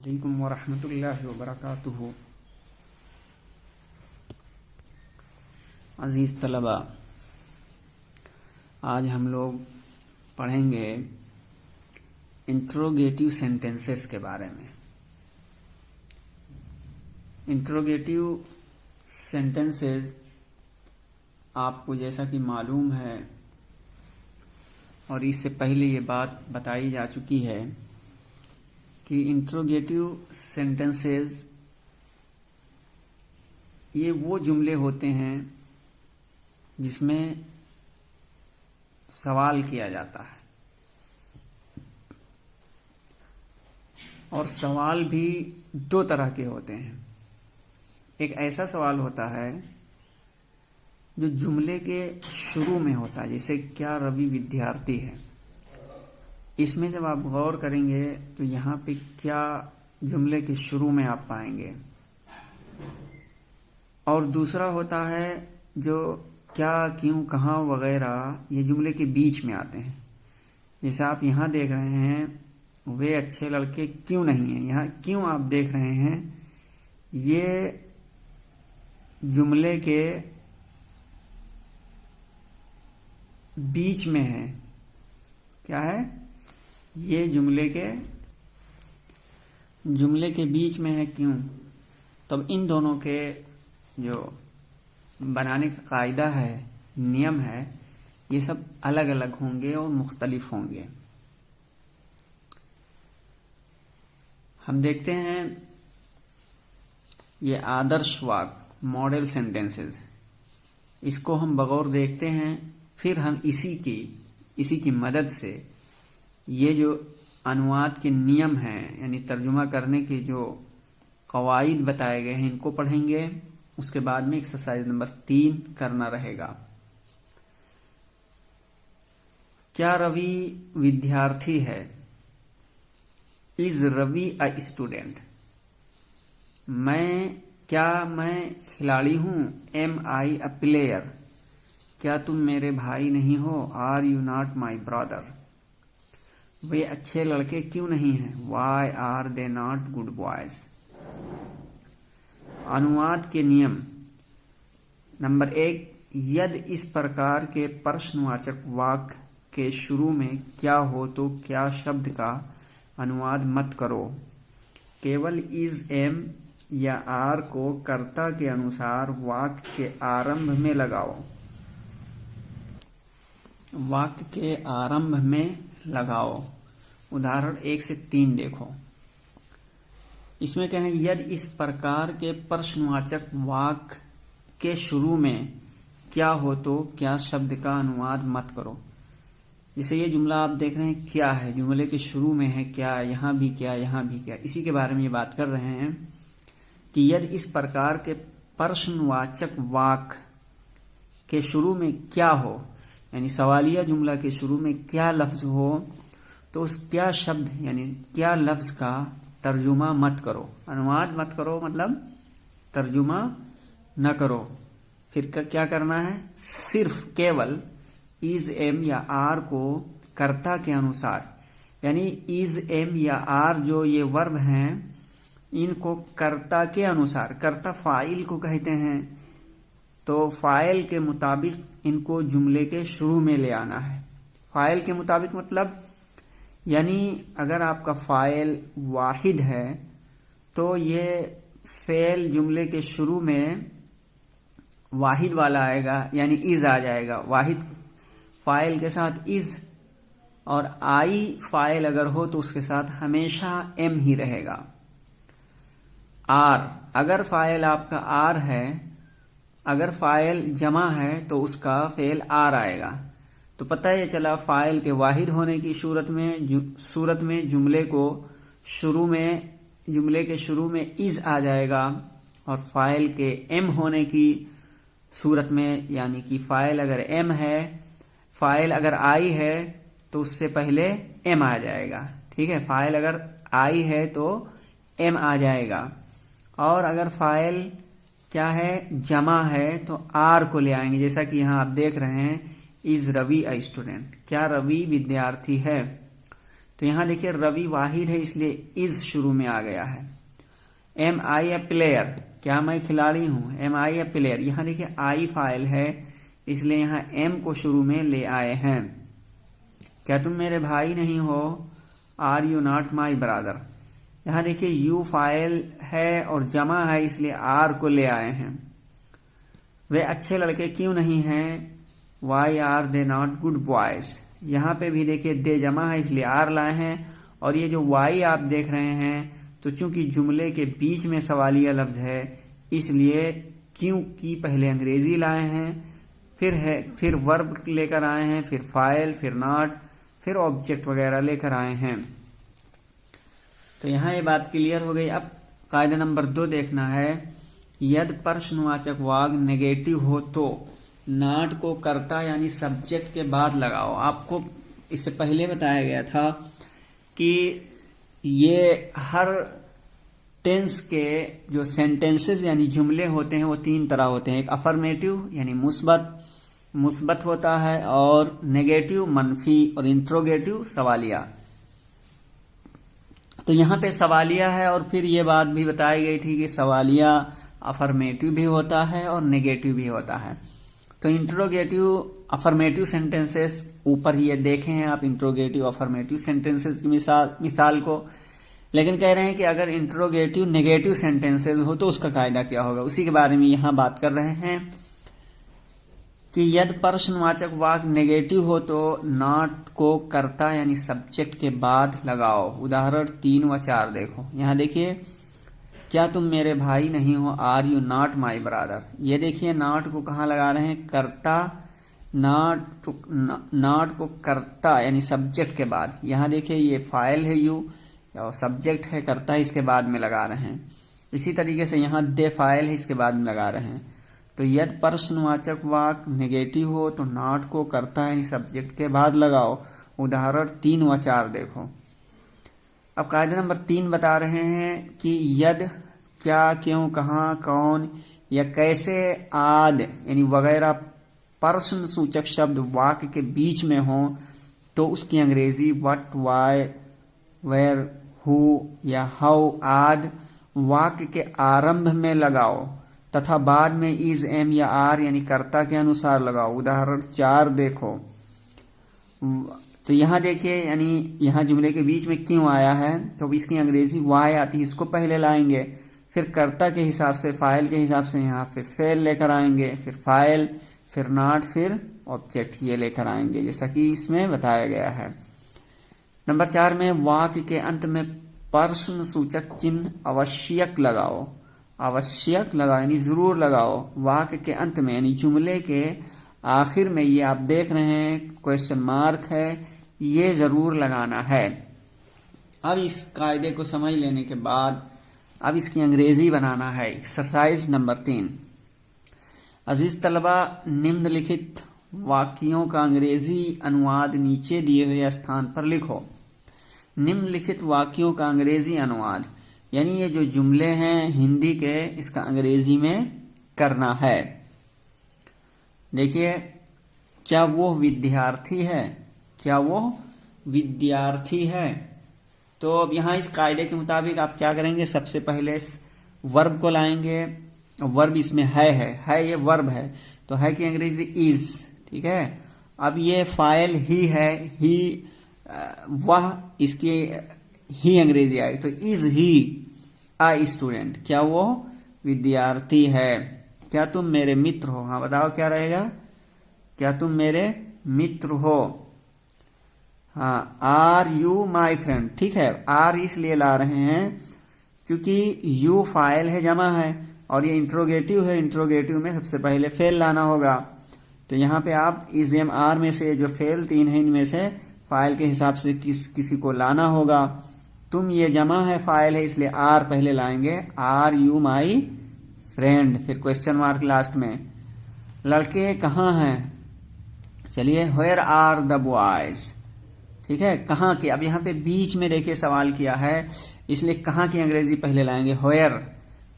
अलैकुम वरहमतुल्लाहि वबरकातुहू। अज़ीज़ तलबा, आज हम लोग पढ़ेंगे इंट्रोगेटिव सेंटेंसेस के बारे में। इंट्रोगेटिव सेंटेंसेस आपको जैसा कि मालूम है और इससे पहले ये बात बताई जा चुकी है कि इंट्रोगेटिव सेंटेंसेस ये वो जुमले होते हैं जिसमें सवाल किया जाता है, और सवाल भी दो तरह के होते हैं। एक ऐसा सवाल होता है जो जुमले के शुरू में होता है, जैसे क्या रवि विद्यार्थी है। इसमें जब आप गौर करेंगे तो यहाँ पे क्या जुमले के शुरू में आप पाएंगे। और दूसरा होता है जो क्या, क्यों, कहाँ वगैरह, ये जुमले के बीच में आते हैं। जैसे आप यहाँ देख रहे हैं वे अच्छे लड़के क्यों नहीं हैं, यहाँ क्यों आप देख रहे हैं, ये जुमले के बीच में है। क्या है? ये जुमले के बीच में है। क्यों? तब इन दोनों के जो बनाने का कायदा है, नियम है, ये सब अलग अलग होंगे और मुख्तलिफ होंगे। हम देखते हैं ये आदर्श वाक्य, मॉडल सेंटेंसेस, इसको हम बगौर देखते हैं। फिर हम इसी की मदद से ये जो अनुवाद के नियम हैं, यानी तर्जुमा करने के जो कवायद बताए गए हैं, इनको पढ़ेंगे। उसके बाद में एक्सरसाइज नंबर 3 करना रहेगा। क्या रवि विद्यार्थी है? Is Ravi a student? क्या मैं खिलाड़ी हूं? Am I a player? क्या तुम मेरे भाई नहीं हो? Are you not my brother? वे अच्छे लड़के क्यों नहीं हैं? Why are they not good boys? अनुवाद के नियम नंबर 1, यदि इस प्रकार के प्रश्नवाचक वाक्य के शुरू में क्या हो तो क्या शब्द का अनुवाद मत करो। केवल इज, एम या आर को कर्ता के अनुसार वाक्य के आरंभ में लगाओ। वाक्य के आरंभ में लगाओ। उदाहरण 1 से 3 देखो। इसमें क्या है? यदि इस प्रकार के प्रश्नवाचक वाक्य के शुरू में क्या हो तो क्या शब्द का अनुवाद मत करो। जैसे ये जुमला आप देख रहे हैं, क्या है, जुमले के शुरू में है क्या, यहाँ भी क्या, यहाँ भी क्या। इसी के बारे में ये बात कर रहे हैं कि यदि इस प्रकार के प्रश्नवाचक वाक्य के शुरू में क्या हो, यानी सवालिया जुमला के शुरू में क्या लफ्ज हो, तो उस क्या शब्द यानी क्या लफ्ज का तर्जुमा मत करो, अनुवाद मत करो, मतलब तर्जुमा न करो। फिर क्या करना है? सिर्फ केवल इज, एम या आर को कर्ता के अनुसार, यानी इज, एम या आर जो ये वर्ब हैं, इनको कर्ता के अनुसार, कर्ता फाइल को कहते हैं, तो फाइल के मुताबिक इनको जुमले के शुरू में ले आना है। फाइल के मुताबिक मतलब यानी अगर आपका फाइल वाहिद है तो ये फेल जुमले के शुरू में वाहिद वाला आएगा, यानी इज आ जाएगा। वाहिद फाइल के साथ इज, और आई फाइल अगर हो तो उसके साथ हमेशा एम ही रहेगा। आर, अगर फाइल आपका आर है, अगर फाइल जमा है तो उसका फेल आर आएगा। तो पता ये चला फाइल के वाहिद होने की सूरत में जुमले के शुरू में इज आ जाएगा, और फाइल के एम होने की सूरत में, यानी कि फाइल अगर एम है, फाइल अगर आई है तो उससे पहले एम आ जाएगा। ठीक है, फाइल अगर आई है तो एम आ जाएगा। और अगर फाइल क्या है, जमा है, तो आर को ले आएंगे। जैसा कि यहाँ आप देख रहे हैं, इज रवि अ स्टूडेंट? क्या रवि विद्यार्थी है? तो यहां देखिए रवि वाहिद है इसलिए इज शुरू में आ गया है। एम आई ए प्लेयर, क्या मैं खिलाड़ी हूं? Am I A player. यहां देखिए आई फाइल है इसलिए यहां एम को शुरू में ले आए हैं। क्या तुम मेरे भाई नहीं हो? Are you not my brother. यहां देखिए यू फाइल है और जमा है इसलिए आर को ले आए हैं। वे अच्छे लड़के क्यों नहीं हैं? Why are they not good boys. यहां पे भी देखिए दे जमा है इसलिए आर लाए हैं। और ये जो वाई आप देख रहे हैं तो चूंकि जुमले के बीच में सवालिया लफ्ज है इसलिए क्यों की पहले अंग्रेजी लाए हैं, फिर वर्ब लेकर आए हैं, फिर फाइल, फिर नॉट, फिर ऑब्जेक्ट वगैरह लेकर आए हैं। तो यहां ये बात क्लियर हो गई। अब कायदा नंबर 2 देखना है। यदि प्रश्नवाचक वाक्य नेगेटिव हो तो नॉट को कर्ता यानी सब्जेक्ट के बाद लगाओ। आपको इससे पहले बताया गया था कि ये हर टेंस के जो सेंटेंसेस यानी जुमले होते हैं वो 3 तरह होते हैं। एक अफर्मेटिव यानी मुस्बत होता है, और नेगेटिव मनफी, और इंट्रोगेटिव सवालिया। तो यहां पे सवालिया है और फिर ये बात भी बताई गई थी कि सवालिया अफर्मेटिव भी होता है और नेगेटिव भी होता है। तो इंट्रोगेटिव अफर्मेटिव सेंटेंसेस ऊपर ये देखे हैं आप इंट्रोगेटिव अफर्मेटिव सेंटेंसेस की मिसाल को। लेकिन कह रहे हैं कि अगर इंट्रोगेटिव नेगेटिव सेंटेंसेस हो तो उसका कायदा क्या होगा, उसी के बारे में यहां बात कर रहे हैं कि यदि प्रश्नवाचक वाक्य नेगेटिव हो तो नॉट को कर्ता यानी सब्जेक्ट के बाद लगाओ। उदाहरण 3 व 4 देखो। यहां देखिए, क्या तुम मेरे भाई नहीं हो? Are you not my brother. ये देखिए नॉट को कहाँ लगा रहे हैं? कर्ता। नॉट को कर्ता यानी सब्जेक्ट के बाद। यहां देखिए ये फाइल है यू और सब्जेक्ट है कर्ता, इसके बाद में लगा रहे हैं। इसी तरीके से यहां दे फाइल है इसके बाद में लगा रहे हैं। तो यदि प्रश्नवाचक वाक्य नेगेटिव हो तो नॉट को कर्ता यानी सब्जेक्ट के बाद लगाओ। उदाहरण 3 व 4 देखो। अब कायदा नंबर 3 बता रहे हैं कि यदि, क्या, क्यों, कहां, कौन या कैसे आदि यानी वगैरह प्रश्न सूचक शब्द वाक्य के बीच में हो तो उसकी अंग्रेजी व्हाट, वाई, वेयर, हु या हाउ आदि वाक्य के आरंभ में लगाओ तथा बाद में इज, एम या आर यानी कर्ता के अनुसार लगाओ। उदाहरण 4 देखो। तो यहां देखिए यानी यहां जुमले के बीच में क्यों आया है तो इसकी अंग्रेजी वाई आती है, इसको पहले लाएंगे, फिर कर्ता के हिसाब से फाइल के हिसाब से यहां फिर फेल लेकर आएंगे, फिर फाइल, फिर नॉट, फिर ऑब्जेक्ट ये लेकर आएंगे जैसा कि इसमें बताया गया है। नंबर 4 में वाक्य के अंत में प्रश्न सूचक चिन्ह आवश्यक लगाओ। आवश्यक लगाओ यानी जरूर लगाओ वाक्य के अंत में, यानी जुमले के आखिर में ये आप देख रहे हैं क्वेश्चन मार्क है, ये जरूर लगाना है। अब इस कायदे को समझ लेने के बाद अब इसकी अंग्रेजी बनाना है। Exercise number 3। अजीज तलबा, निम्नलिखित वाक्यों का अंग्रेजी अनुवाद नीचे दिए हुए स्थान पर लिखो। निम्नलिखित वाक्यों का अंग्रेजी अनुवाद यानी ये जो जुमले हैं हिंदी के, इसका अंग्रेजी में करना है। देखिए, क्या वो विद्यार्थी है? क्या वो विद्यार्थी है? तो अब यहां इस कायदे के मुताबिक आप क्या करेंगे? सबसे पहले वर्ब को लाएंगे। वर्ब इसमें है ये वर्ब है तो है की अंग्रेजी इज, ठीक है। अब ये फाइल ही है, ही वह, इसकी ही अंग्रेजी आएगी तो इज ही अ स्टूडेंट। क्या वो विद्यार्थी है? क्या तुम मेरे मित्र हो? हाँ बताओ क्या रहेगा? क्या तुम मेरे मित्र हो? हाँ, आर यू माई फ्रेंड। ठीक है, आर इसलिए ला रहे हैं क्योंकि यू फाइल है, जमा है, और ये इंट्रोगेटिव है। इंट्रोगेटिव में सबसे पहले फेल लाना होगा। तो यहाँ पे आप इज, एम, आर में से जो फेल 3 है इनमें से फाइल के हिसाब से किसी को लाना होगा। तुम ये जमा है, फाइल है, इसलिए आर पहले लाएंगे। आर यू माई फ्रेंड, फिर क्वेश्चन मार्क लास्ट में। लड़के कहाँ हैं? चलिए, वेयर आर द बॉयज। ठीक है, कहाँ के? अब यहाँ पे बीच में देखिए सवाल किया है इसलिए कहाँ की अंग्रेजी पहले लाएंगे वेयर,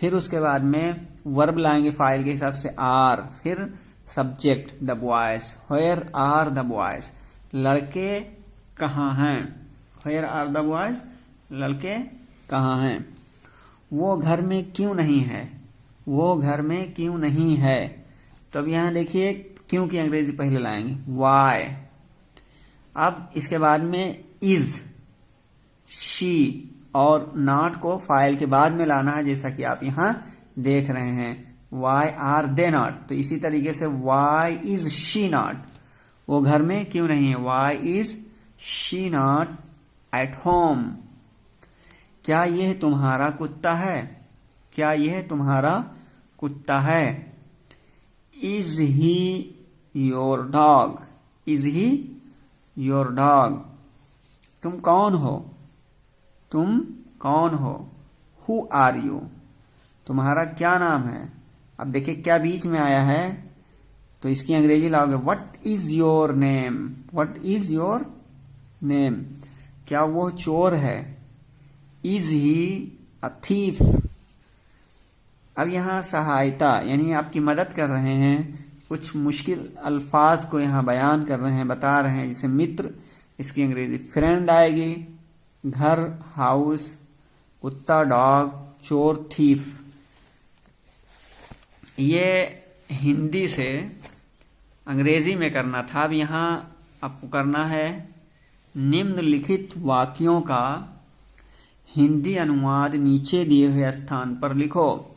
फिर उसके बाद में वर्ब लाएंगे फाइल के हिसाब से आर, फिर subject the boys. Where are the boys, लड़के कहाँ हैं। वेयर आर द बॉयज, लड़के कहाँ हैं। वो घर में क्यों नहीं है, वो घर में क्यों नहीं है। तो अब यहाँ देखिए क्यों की अंग्रेजी पहले लाएंगे, वाई। अब इसके बाद में इज, शी और नॉट को फाइल के बाद में लाना है, जैसा कि आप यहाँ देख रहे हैं। वाई आर दे नॉट, तो इसी तरीके से वाई इज शी नॉट, वो घर में क्यों नहीं है। Why is she not at home. क्या यह तुम्हारा कुत्ता है, क्या यह तुम्हारा कुत्ता है। Is he your dog, is he your dog. तुम कौन हो, तुम कौन हो। हु आर यू, तुम्हारा क्या नाम है। अब देखिए क्या बीच में आया है, तो इसकी अंग्रेजी लाओगे, what is your name, what is your name. क्या वो चोर है। Is he a thief. अब यहाँ सहायता यानी आपकी मदद कर रहे हैं, कुछ मुश्किल अल्फाज को यहाँ बयान कर रहे हैं, बता रहे हैं। जैसे मित्र, इसकी अंग्रेजी फ्रेंड आएगी। घर हाउस, कुत्ता डॉग, चोर थीफ। ये हिंदी से अंग्रेजी में करना था। अब यहाँ आपको करना है निम्नलिखित वाक्यों का हिंदी अनुवाद नीचे दिए हुए स्थान पर लिखो।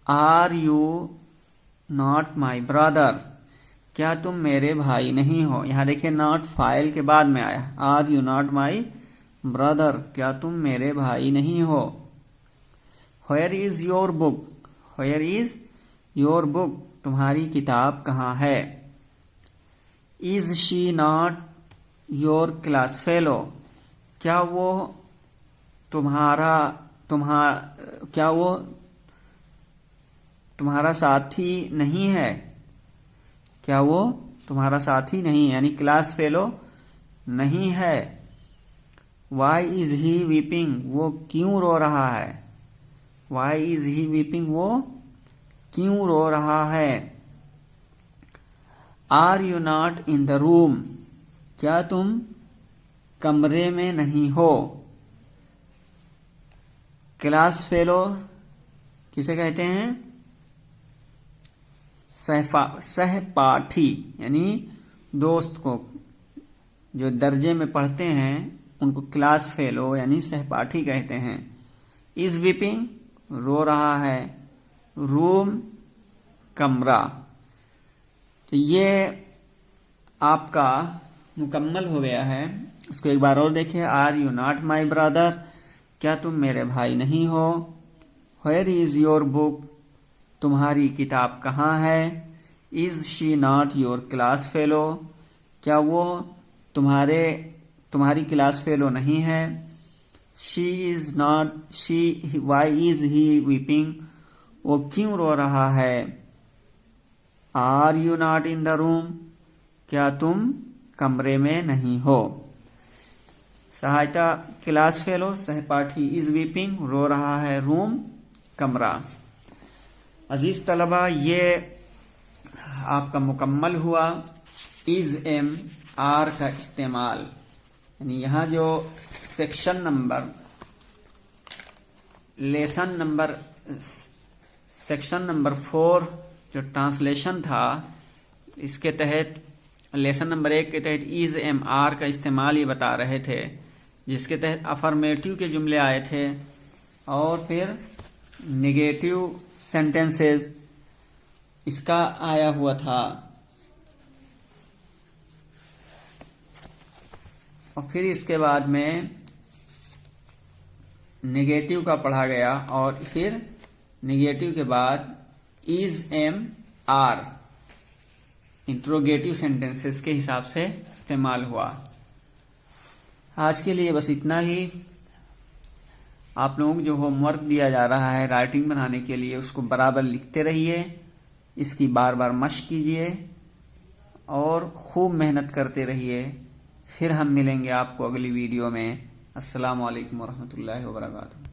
Are you not my brother, क्या तुम मेरे भाई नहीं हो। यहाँ देखिए नॉट फाइल के बाद में आया। Are you not my brother, क्या तुम मेरे भाई नहीं हो। Where is your book, where is your book, तुम्हारी किताब कहाँ है। Is she not your class fellow, क्या वो तुम्हारा साथी नहीं है, क्या वो तुम्हारा साथी नहीं है, यानी क्लास फेलो नहीं है। वाई इज ही वीपिंग, वो क्यों रो रहा है। वाई इज ही वीपिंग, वो क्यों रो रहा है। Are you not in the room, क्या तुम कमरे में नहीं हो। क्लास फेलो किसे कहते हैं, सहपाठी, यानी दोस्त को, जो दर्जे में पढ़ते हैं उनको क्लास फेलो यानी सहपाठी कहते हैं। इज वीपिंग, रो रहा है। रूम, कमरा। तो ये आपका मुकम्मल हो गया है। इसको एक बार और देखिए। Are you not my brother, क्या तुम मेरे भाई नहीं हो। वेयर इज योर बुक, तुम्हारी किताब कहाँ है। Is she not your class fellow, क्या वो तुम्हारी क्लास फेलो नहीं है। She is not why is he weeping, वो क्यों रो रहा है। Are you not in the room, क्या तुम कमरे में नहीं हो। सहायता क्लास फेलो, सहपाठी इज वीपिंग, रो रहा है। रूम, कमरा। अजीज तलबा, ये आपका मुकम्मल हुआ इज एम आर का इस्तेमाल। यानी यहाँ जो सेक्शन नंबर 4 जो ट्रांसलेशन था, इसके तहत लेसन नंबर 1 के तहत इज एम आर का इस्तेमाल ये बता रहे थे, जिसके तहत अफर्मेटिव के जुमले आए थे और फिर नेगेटिव सेंटेंसेस इसका आया हुआ था। और फिर इसके बाद में नेगेटिव का पढ़ा गया और फिर नेगेटिव के बाद is am are interrogative sentences के हिसाब से इस्तेमाल हुआ। आज के लिए बस इतना ही। आप लोगों को जो होमवर्क दिया जा रहा है राइटिंग बनाने के लिए, उसको बराबर लिखते रहिए, इसकी बार बार मश्क कीजिए और खूब मेहनत करते रहिए। फिर हम मिलेंगे आपको अगली वीडियो में। अस्सलाम वालेकुम वरहमतुल्लाहि वबरकातुहू।